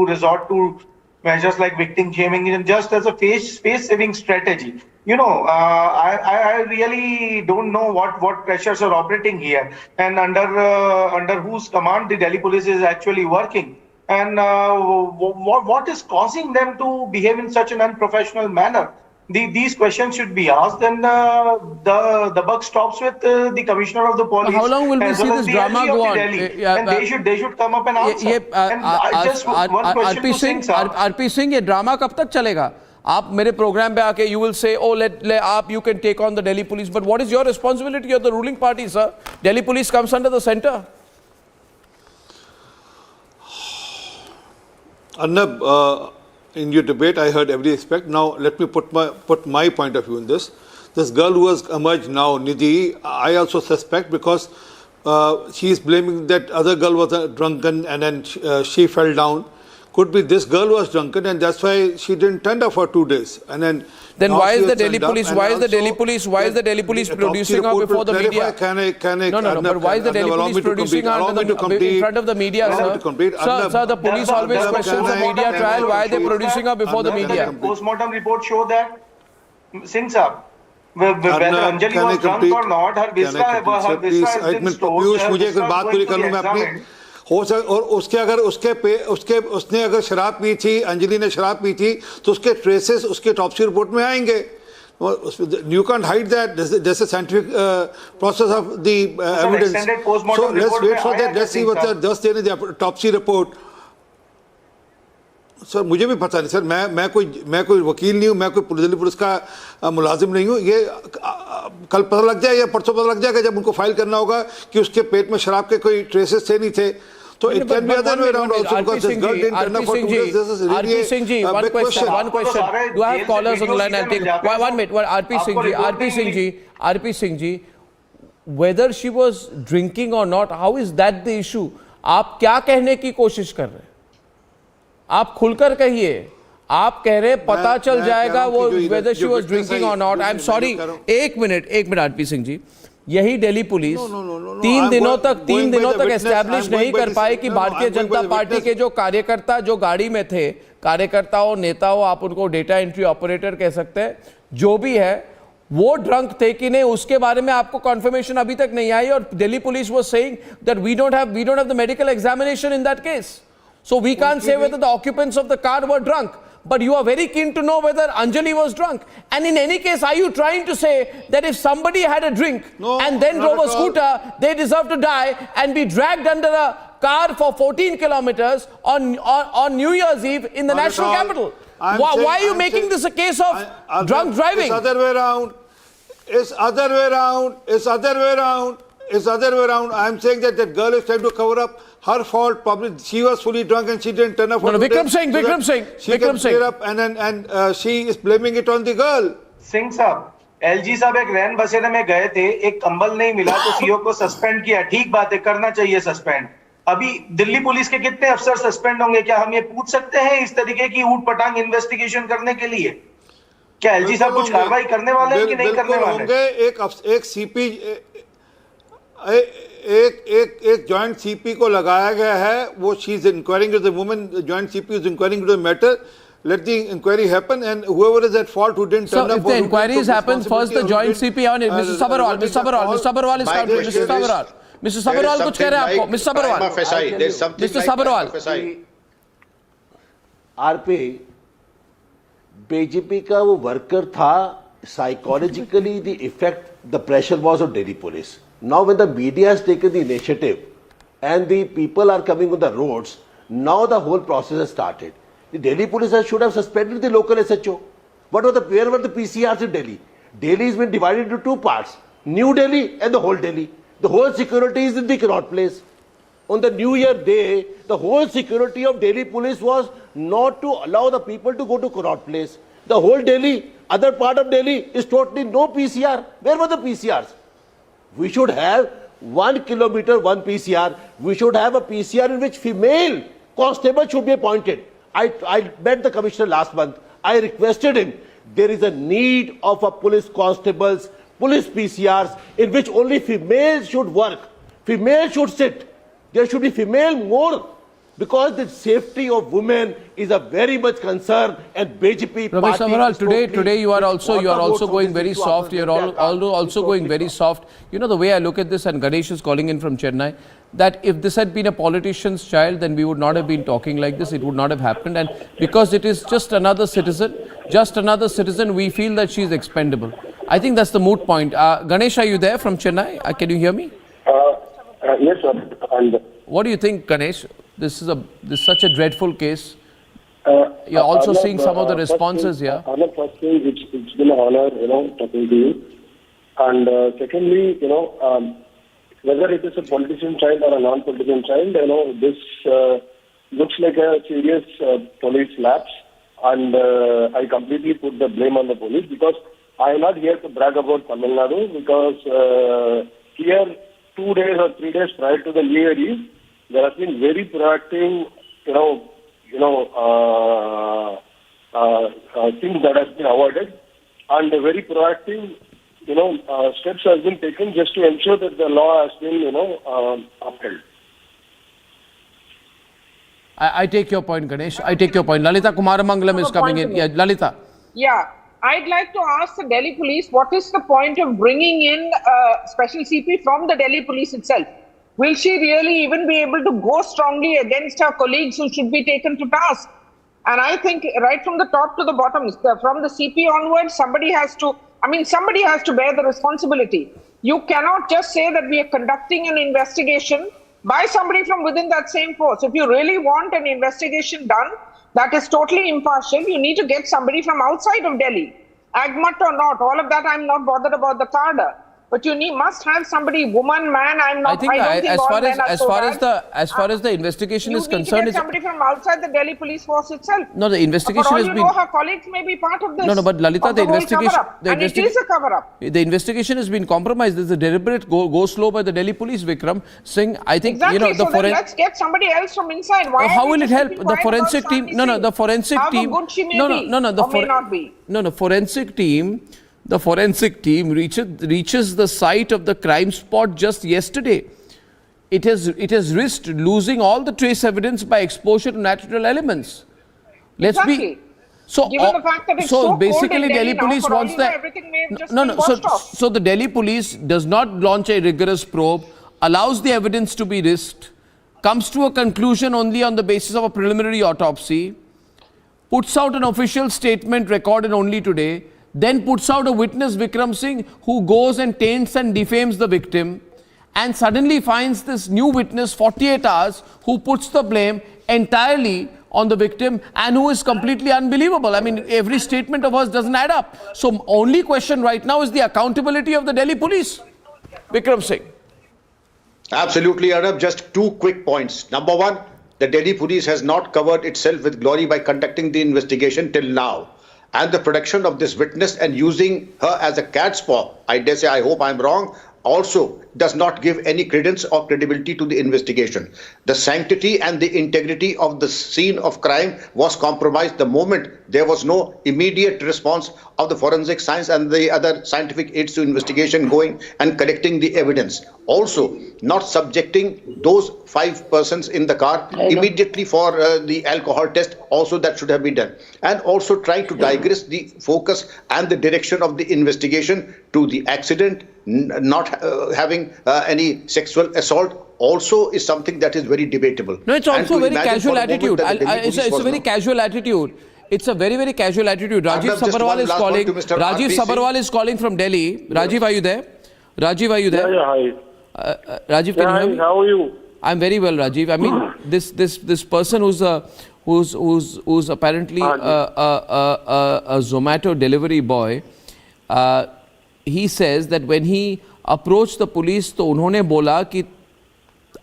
resort to measures like victim shaming just as a face-saving strategy. I really don't know what pressures are operating here and under whose command the Delhi police is actually working. And what is causing them to behave in such an unprofessional manner? These questions should be asked, and the buck stops with the commissioner of the police. How long will we see this drama go on? And they should come up and answer. Just one question to Singh sir. RP Singh, ये drama कब तक चलेगा? आप मेरे program पे आके you will say, oh you can take on the Delhi police, but what is your responsibility? You're the ruling party, sir. Delhi police comes under the center. Arnab, in your debate, I heard every aspect. Now, let me put my point of view in this. This girl who has emerged now, Nidhi, I also suspect because she is blaming that other girl was drunken and then she fell down. Could be this girl was drunken and that's why she didn't turn up for 2 days. And then why is the Delhi police? Why is the Delhi police producing her before the media? No. But why is the Delhi police producing her in front of the media, sir? Sir, the police always questions the media trial. Why are they producing her before the media? Postmortem report show that Singh sir, whether Anjali was drunk or not, her visa has been stored. और उसके अगर उसने अगर शराब P थी, अंजलि ने शराब P थी, तो उसके ट्रेसेस उसके टॉप्सी रिपोर्ट में आएंगे. You can't hide that. There's a scientific process of the evidence. So let's wait for that. Let's see what the 10 दिन the autopsy report. सर मुझे भी पता नहीं सर, मैं कोई वकील नहीं हूँ, मैं कोई दिल्ली पुलिस का मुलाजिम नहीं हूँ. ये कल पता लग जाए या परसों पता लग जाएगा जब उनको फाइल करना होगा कि उसके पेट में शराब के कोई ट्रेसेस थे नहीं थे. So it can be other way around also because this girl didn't turn up for 2 days. This is really a big question. One question. Do I have callers on the line? I'll take 1 minute. RP Singh ji, whether she was drinking or not, how is that the issue? आप क्या कहने की कोशिश कर रहे हैं? आप खुलकर कहिए. आप कह रहे पता चल जाएगा वो whether she was drinking or not. I'm sorry. एक मिनट RP सिंह जी, यही दिल्ली पुलिस 3 दिनों तक एस्टैब्लिश नहीं कर पाए कि भारतीय जनता पार्टी के जो कार्यकर्ता जो गाड़ी में थे, कार्यकर्ताओं नेताओं, आप उनको डेटा एंट्री ऑपरेटर कह सकते हैं, जो भी है, वो ड्रंक थे कि नहीं, उसके बारे में आपको कंफर्मेशन अभी तक नहीं आई. और Delhi police was saying that we don't have the medical examination in that case, so we can't say whether the occupants of the car were drunk. But you are very keen to know whether Anjali was drunk. And in any case, are you trying to say that if somebody had a drink and then drove a scooter, they deserve to die and be dragged under a car for 14 kilometers on New Year's Eve in the national capital? Why are you making this a case of drunk driving? It's other way around. It's other way around. I'm saying that girl is trying to cover up her fault. Probably she was fully drunk and she didn't turn up. Vikram Singh. And she is blaming it on the girl. Singh साहब, LG साहब एक रैन बसेरे में गए थे, एक कंबल नहीं मिला तो सीओ को सस्पेंड किया. ठीक बात है, करना चाहिए सस्पेंड. अभी दिल्ली पुलिस के कितने अफसर सस्पेंड होंगे? क्या हम ये पूछ सकते हैं इस तरीके की ऊट पटांग इन्वेस्टिगेशन करने के लिए? क्या एलजी साहब कुछ कार्रवाई करने वाले हैं कि नहीं करने वाले? एक सीपी एक जॉइंट सीपी को लगाया गया है. वो she is enquiring the woman, joint CP is enquiring the matter. Let the inquiry happen, and whoever is at fault who didn't turn up. If the inquiries happen, first the joint CP on it. Mr. Sabharwal is counted. Mr. Sabharwal कुछ कह रहे हैं आपको? Mr. Sabharwal. RP BJP का वो worker था. Psychologically, the effect, the pressure was on Delhi police. Now when the media has taken the initiative and the people are coming on the roads, now the whole process has started. The Delhi police should have suspended the local SHO. Where were the PCRs in Delhi? Delhi has been divided into 2 parts. New Delhi and the whole Delhi. The whole security is in the Connaught Place. On the New Year day, the whole security of Delhi police was not to allow the people to go to Connaught Place. The whole Delhi, other part of Delhi is totally no PCR. Where were the PCRs? We should have 1 kilometer, 1 PCR. We should have a PCR in which female constable should be appointed. I met the commissioner last month. I requested him. There is a need of a police constables, police PCRs in which only females should work. Females should sit. There should be female more. Because the safety of women is a very much concern, and BJP Ramesh party Samaral, is today you are also going very issue soft. after You're that. also going very soft. You know, the way I look at this, and Ganesh is calling in from Chennai, that if this had been a politician's child, then we would not have been talking like this. It would not have happened. And because it is just another citizen, we feel that she is expendable. I think that's the moot point. Ganesh, are you there from Chennai? Can you hear me? Yes, sir. What do you think, Ganesh? This is such a dreadful case. You're also seeing some of the responses here. First thing, it's been an honor, talking to you. And secondly, whether it is a politician child or a non-politician child, this looks like a serious police lapse. And I completely put the blame on the police, because I am not here to brag about Tamil Nadu, because here 2 days or 3 days prior to the New Year Eve, there has been very proactive, things that has been avoided, and very proactive, steps has been taken just to ensure that the law has been, upheld. I take your point, Ganesh. I take your point. Lalita Kumaramangalam is coming in. Yeah, Lalita. Yeah, I'd like to ask the Delhi police, what is the point of bringing in special CP from the Delhi police itself? Will she really even be able to go strongly against her colleagues who should be taken to task? And I think right from the top to the bottom, from the CP onwards, somebody has to bear the responsibility. You cannot just say that we are conducting an investigation by somebody from within that same force. If you really want an investigation done that is totally impartial, you need to get somebody from outside of Delhi. Agmat or not, all of that I'm not bothered about the cadre. But you must have somebody, woman, man. I don't think as all far men are so bad. as far as the investigation is concerned, you need to get somebody from outside the Delhi police force itself. No, the investigation for all has you been. know, her colleagues may be part of this. No, but Lalita, the investigation, and it is a cover-up. The investigation has been compromised. There's a deliberate go slow by the Delhi police, Vikram Singh. I think exactly. So then let's get somebody else from inside. Why? How will it help? The forensic team. The forensic team. How good she may be. May not be. The forensic team. The forensic team reaches the site of the crime spot just yesterday. It has risked losing all the trace evidence by exposure to natural elements. Let's exactly. be so. Given the fact that it's so basically, cold in Delhi police now, wants that. Everything may have just been washed off. So the Delhi police does not launch a rigorous probe, allows the evidence to be risked, comes to a conclusion only on the basis of a preliminary autopsy, puts out an official statement recorded only today. Then puts out a witness, Vikram Singh, who goes and taints and defames the victim, and suddenly finds this new witness, 48 hours, who puts the blame entirely on the victim and who is completely unbelievable. I mean, every statement of hers doesn't add up. So only question right now is the accountability of the Delhi police. Vikram Singh. Absolutely, Arnab. Just 2 quick points. Number one, the Delhi police has not covered itself with glory by conducting the investigation till now. And the production of this witness and using her as a cat's paw, I dare say, I hope I'm wrong, also does not give any credence or credibility to the investigation. The sanctity and the integrity of the scene of crime was compromised the moment there was no immediate response of the forensic science and the other scientific aids to investigation going and collecting the evidence. Also, not subjecting those 5 persons in the car immediately for the alcohol test, also that should have been done. And also trying to digress the focus and the direction of the investigation to the accident, not having any sexual assault, also is something that is very debatable. No, it's also very casual attitude. It's a very casual attitude. It's a very, very casual attitude. Rajiv Sabharwal is calling. Rajiv Sabharwal is calling from Delhi. Rajiv, are you there? Rajiv, are you there? Yeah, hi. Rajiv, can you hear me? How are you? I'm very well, Rajiv. I mean, this person who's apparently a Zomato delivery boy, he says that when he approached the police, तो उन्होंने बोला कि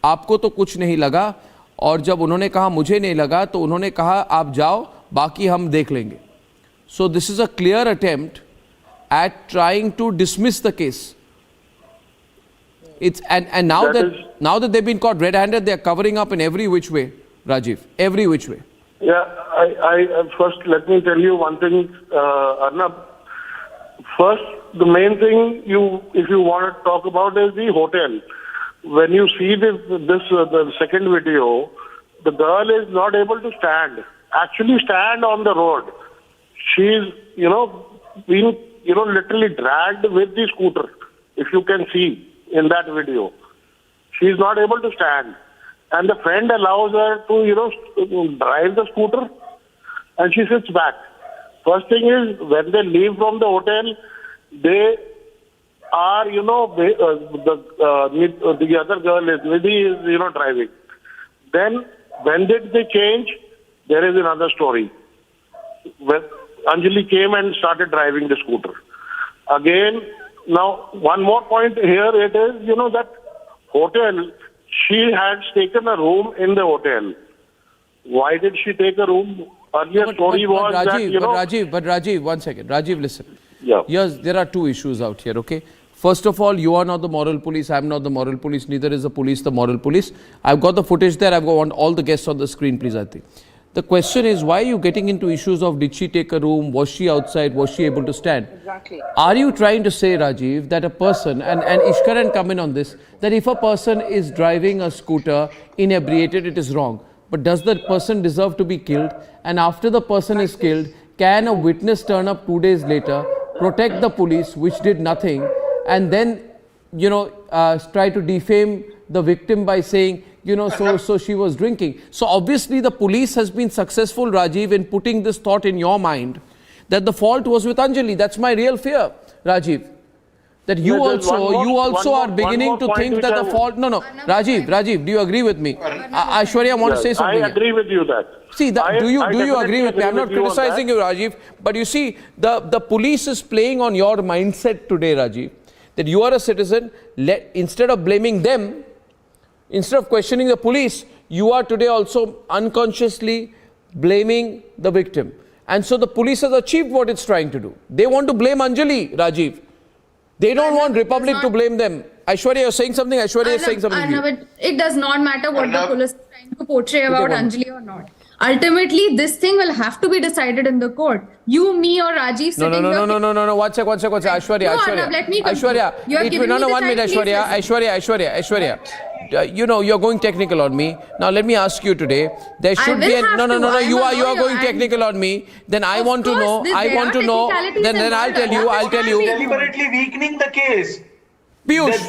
आपको तो कुछ नहीं लगा, और जब उन्होंने कहा मुझे नहीं लगा, तो उन्होंने कहा आप जाओ, बाकी हम देख लेंगे. So this is a clear attempt at trying to dismiss the case. It's and now that they've been caught red-handed, they're covering up in every which way, Rajiv, every which way. Yeah, I first let me tell you one thing, Arnab. First, the main thing if you want to talk about is the hotel. When you see the second video, the girl is not able to actually stand on the road. She's, being, literally dragged with the scooter, if you can see in that video. She's not able to stand. And the friend allows her to, drive the scooter, and she sits back. First thing is, when they leave from the hotel, they are, the other girl is, Nidhi is, driving. Then, when did they change? There is another story. When Anjali came and started driving the scooter. Again, now, one more point here, it is, that hotel, she had taken a room in the hotel. Why did she take a room? Earlier story was Rajiv, that, Rajiv, one second. Rajiv, listen. Yeah. Yes, there are two issues out here, okay? First of all, you are not the moral police, I am not the moral police, neither is the police the moral police. I've got the footage there, I've got all the guests on the screen, please, I think. The question is, why are you getting into issues of did she take a room, was she outside, was she able to stand? Exactly. Are you trying to say, Rajiv, that a person, and Ishkaran come in on this, that if a person is driving a scooter inebriated, it is wrong. But does that person deserve to be killed? And after the person is killed, can a witness turn up 2 days later, protect the police, which did nothing, and then, try to defame the victim by saying, so she was drinking. So obviously the police has been successful, Rajiv, in putting this thought in your mind that the fault was with Anjali. That's my real fear, Rajiv. That you also are beginning to think that the fault... No, Rajiv, do you agree with me? Aishwarya, I want to say something. I agree with you that. See, do you agree with me? I'm not criticizing you, Rajiv. But you see, the police is playing on your mindset today, Rajiv. That you are a citizen, instead of blaming them, instead of questioning the police, you are today also unconsciously blaming the victim. And so the police has achieved what it's trying to do. They want to blame Anjali, Rajiv. They don't want Republic to blame them. Aishwarya, you're saying something? Aishwarya is saying something. Arnab, it does not matter what the police is trying to portray about Anjali or not. Ultimately, this thing will have to be decided in the court. You, me, or Rajiv sitting here... No. One sec. Aishwarya. Arnab, let me Aishwarya. Aishwarya. You're going technical on me. Now let me ask you today. There should be a... No. You are going technical on me. Then I want to know. Then I'll tell you. Deliberately weakening the case. Piyush.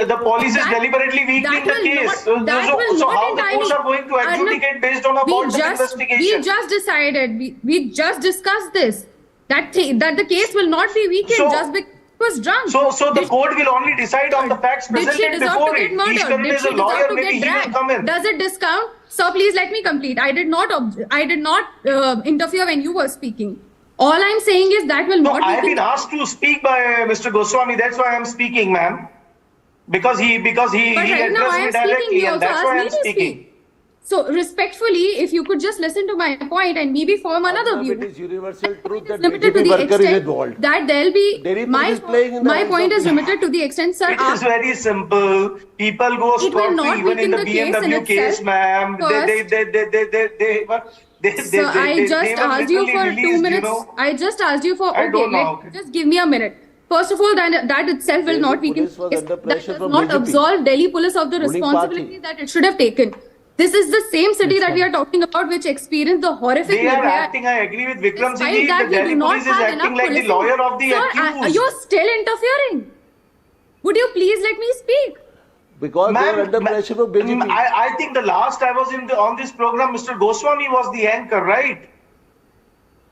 The police is deliberately weakening the case. So how the courts are going to adjudicate based on a fault investigation? We just decided, we just discussed this, that the case will not be weakened just because he was drunk. So the court will only decide on the facts presented before it. Ishkaran is a lawyer, maybe he will come in. Does it discount? Sir, please let me complete. I did not interfere when you were speaking. All I'm saying is that will not be... I have been asked to speak by Mr. Goswami. That's why I'm speaking, ma'am. Because he addressed me directly, and that's why I'm speaking. So respectfully, if you could just listen to my point and maybe form another view. It is universal truth that limited to the extent that there'll be... My point is limited to the extent, sir... It is very simple. People go scot-free even in the BMW case, ma'am. So I just asked you for 2 minutes. I just asked you for, just give me a minute. First of all, that itself will not weaken. That does not absolve Delhi police of the responsibility that it should have taken. This is the same city that we are talking about, which experienced the horrific... They are acting, I agree with Vikram Singh, the Delhi police is acting like the lawyer of the accused. You're still interfering. Would you please let me speak? Because they are under pressure of BJP. I think the last I was on this program, Mr. Goswami was the anchor, right?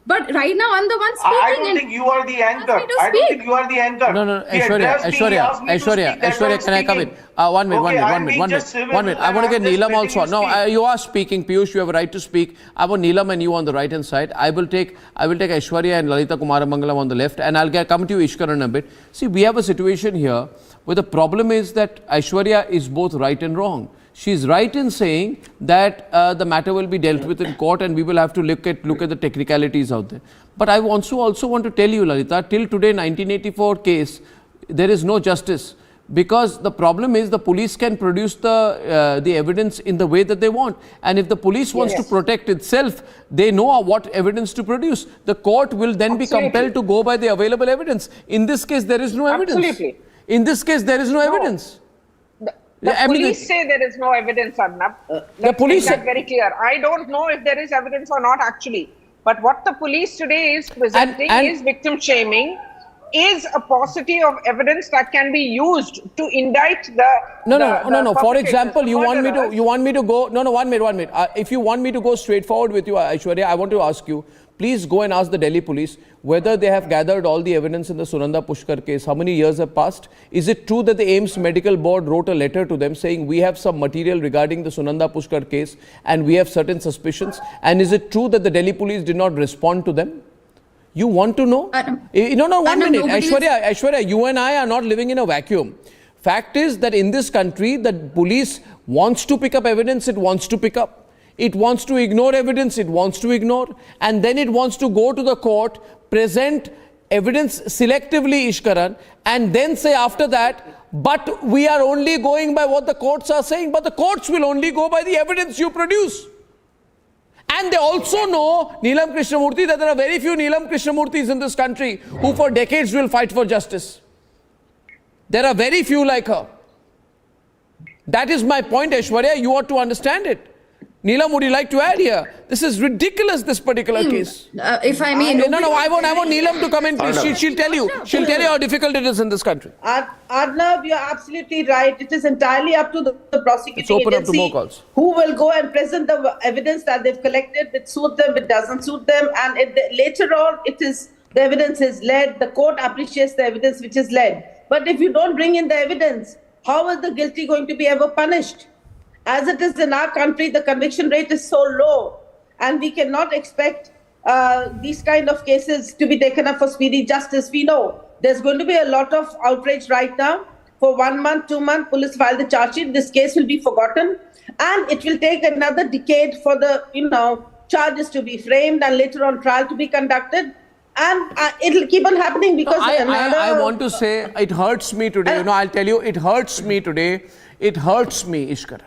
But right now I'm the one speaking. I don't think you are the anchor. I don't think you are the anchor. No, Aishwarya, can I come in? 1 minute. I want to get Neelam also. No, you are speaking, Piyush, you have a right to speak. I want Neelam and you on the right hand side. I will take Aishwarya and Lalita Kumaramangalam on the left, and I'll come to you, Ishkaran, a bit. See, we have a situation here where the problem is that Aishwarya is both right and wrong. She is right in saying that the matter will be dealt with in court and we will have to look at the technicalities out there. But I also want to tell you, Lalita, till today, 1984 case, there is no justice. Because the problem is the police can produce the evidence in the way that they want. And if the police wants to protect itself, they know what evidence to produce. The court will then be compelled to go by the available evidence. In this case, there is no evidence. Absolutely. In this case, there is no evidence. The police say there is no evidence, Arnab. The police make that very clear. I don't know if there is evidence or not actually. But what the police today is presenting is victim shaming, is a paucity of evidence that can be used to indict the No. For example, you want me to go. No. 1 minute. If you want me to go straightforward with you, Aishwarya, I want to ask you. Please go and ask the Delhi police whether they have gathered all the evidence in the Sunanda Pushkar case. How many years have passed? Is it true that the AIIMS Medical Board wrote a letter to them saying we have some material regarding the Sunanda Pushkar case and we have certain suspicions? And is it true that the Delhi police did not respond to them? You want to know? No, 1 minute. Aishwarya, you and I are not living in a vacuum. Fact is that in this country, the police wants to pick up evidence, it wants to pick up. It wants to ignore evidence, it wants to ignore. And then it wants to go to the court, present evidence selectively, Ishkaran, and then say after that, but we are only going by what the courts are saying, but the courts will only go by the evidence you produce. And they also know, Neelam Krishnamurthy, that there are very few Neelam Krishnamurthis in this country who for decades will fight for justice. There are very few like her. That is my point, Aishwarya. You ought to understand it. Neelam, would you like to add here? This is ridiculous, this particular case. If I may... I want Neelam to come in, please. She'll tell you. She'll tell you how difficult it is in this country. Arnab, you're absolutely right. It is entirely up to the prosecuting Let's open agency up to more calls. who will go and present the evidence that they've collected, which suit them, it doesn't suit them. And later on, the evidence is led. The court appreciates the evidence which is led. But if you don't bring in the evidence, how is the guilty going to be ever punished? As it is in our country, the conviction rate is so low, and we cannot expect these kind of cases to be taken up for speedy justice. We know there's going to be a lot of outrage right now. For 1 month, 2 months, police file the charge sheet. This case will be forgotten, and it will take another decade for the charges to be framed and later on trial to be conducted. And it'll keep on happening because I want to say it hurts me today. I'll tell you, it hurts me today. It hurts me, Ishkaran.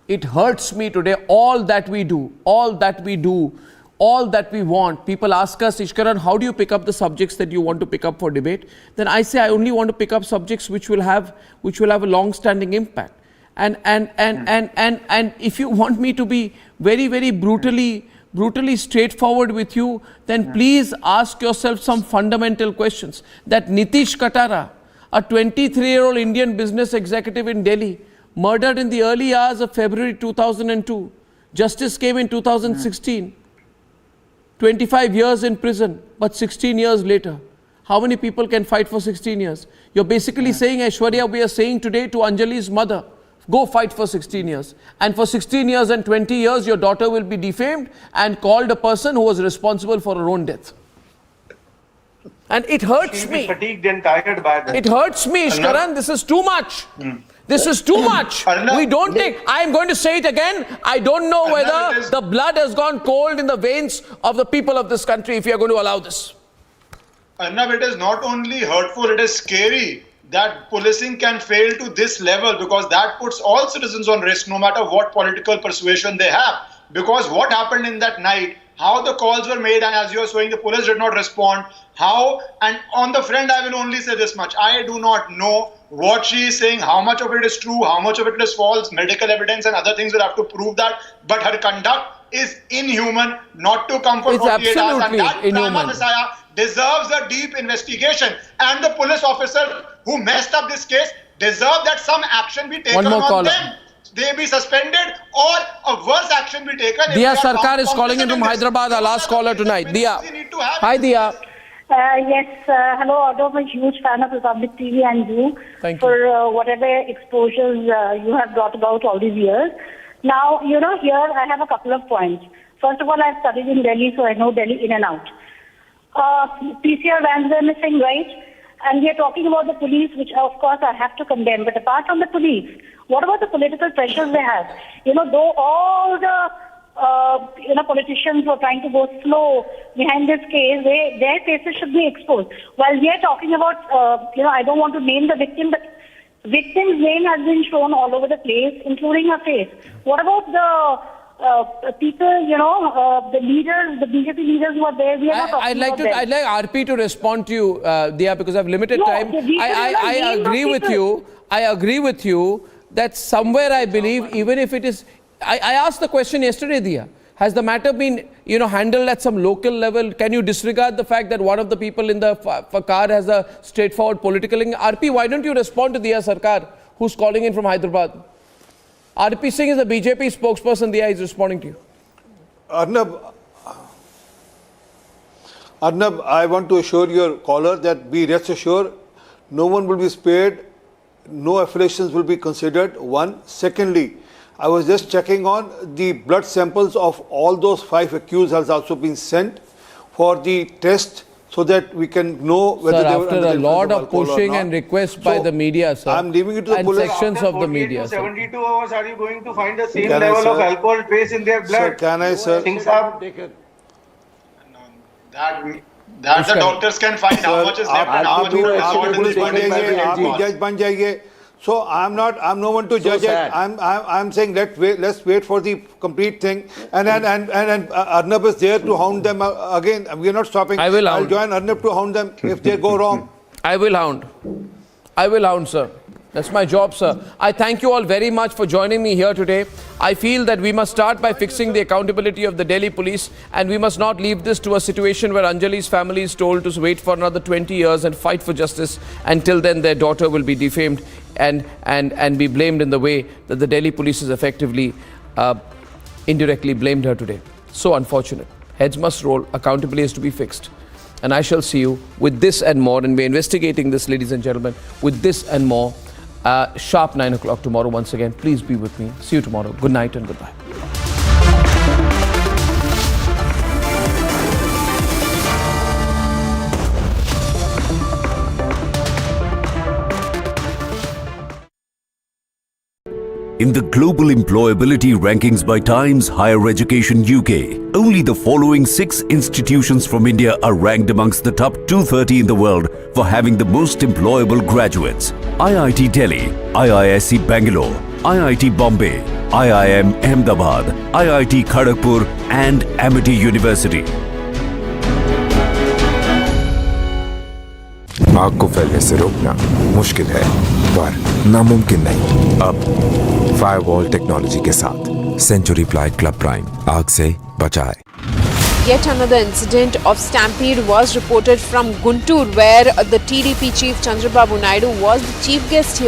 It hurts me today, all that we do, all that we want. People ask us, Ishkaran, how do you pick up the subjects that you want to pick up for debate? Then I say, I only want to pick up subjects which will have a long-standing impact. And if you want me to be very, very brutally straightforward with you, then please ask yourself some fundamental questions. That Nitish Katara, a 23-year-old Indian business executive in Delhi, murdered in the early hours of February 2002. Justice came in 2016. 25 years in prison, but 16 years later. How many people can fight for 16 years? You're basically saying, Aishwarya, we are saying today to Anjali's mother, go fight for 16 years. And for 16 years and 20 years, your daughter will be defamed and called a person who was responsible for her own death. And it hurts me. Fatigued and tired by that. It hurts me, Ishkaran. This is too much. This is too much. We don't take... I am going to say it again. I don't know whether the blood has gone cold in the veins of the people of this country if you are going to allow this. Arnab, it is not only hurtful, it is scary that policing can fail to this level, because that puts all citizens on risk no matter what political persuasion they have. Because what happened in that night, how the calls were made, and as you are saying, the police did not respond. And on the friend, I will only say this much. I do not know what she is saying, how much of it is true, how much of it is false. Medical evidence and other things will have to prove that. But her conduct is inhuman, not to come for 48 hours. And that prima facie deserves a deep investigation. And the police officer who messed up this case deserve that some action be taken on them. They be suspended or a worse action be taken. Diya Sarkar is calling in from Hyderabad, our last caller tonight. Diya. Hi, Diya. Yes, hello, I'm a huge fan of Republic TV and you for whatever exposures you have brought about all these years. Now, here I have a couple of points. First of all, I've studied in Delhi, so I know Delhi in and out. PCR vans are missing, right? And we are talking about the police, which of course I have to condemn. But apart from the police, what about the political pressures they have? Though all the politicians were trying to go slow behind this case, their faces should be exposed. While we are talking about, I don't want to name the victim, but Victim's name has been shown all over the place, including her face. What about the people, the leaders, the BJP leaders who are there? We are not talking about them. I'd like RP to respond to you, Dia, because I have limited time. I agree with you. I agree with you that somewhere I believe, even if it is, I asked the question yesterday, Dia. Has the matter been, handled at some local level? Can you disregard the fact that one of the people in the car has a straightforward political link? RP, why don't you respond to Dia Sarkar, who's calling in from Hyderabad? RP Singh is the BJP spokesperson. Dia is responding to you. Arnab, I want to assure your caller that be rest assured, no one will be spared, no affiliations will be considered. One. Secondly, I was just checking on the blood samples of all those 5 accused has also been sent for the test so that we can know whether they were under the influence of alcohol or not. After a lot of pushing and requests by the media, sir, I'm leaving it to the police. sections of the media, to 72 hours, are you going to find the same level of alcohol trace in their blood? Sir, can I, sir? That the doctors can find how much is left and how much is not. So I'm no one to judge it. I'm saying let's wait for the complete thing. And Arnab is there to hound them again. We are not stopping. I will hound. I'll join Arnab to hound them if they go wrong. I will hound, sir. That's my job, sir. I thank you all very much for joining me here today. I feel that we must start by fixing the accountability of the Delhi police, and we must not leave this to a situation where Anjali's family is told to wait for another 20 years and fight for justice. Until then, their daughter will be defamed and be blamed in the way that the Delhi police has effectively indirectly blamed her today. So unfortunate. Heads must roll. Accountability is to be fixed. And I shall see you with this and more. And we're investigating this, ladies and gentlemen, with this and more. Sharp 9 o'clock tomorrow once again. Please be with me. See you tomorrow. Good night and goodbye. In the global employability rankings by Times Higher Education UK, only the following 6 institutions from India are ranked amongst the top 230 in the world for having the most employable graduates. IIT Delhi, IISc Bangalore, IIT Bombay, IIM Ahmedabad, IIT Kharagpur and Amity University. आग को फैलने से रोकना मुश्किल है पर नामुमकिन नहीं। अब फायरवॉल टेक्नोलॉजी के साथ सेंचुरी प्लाइड क्लब प्राइम आग से बचाए। Yet another incident of stampede was reported from Guntur, where the TDP chief Chandrababu Naidu was the chief guest here.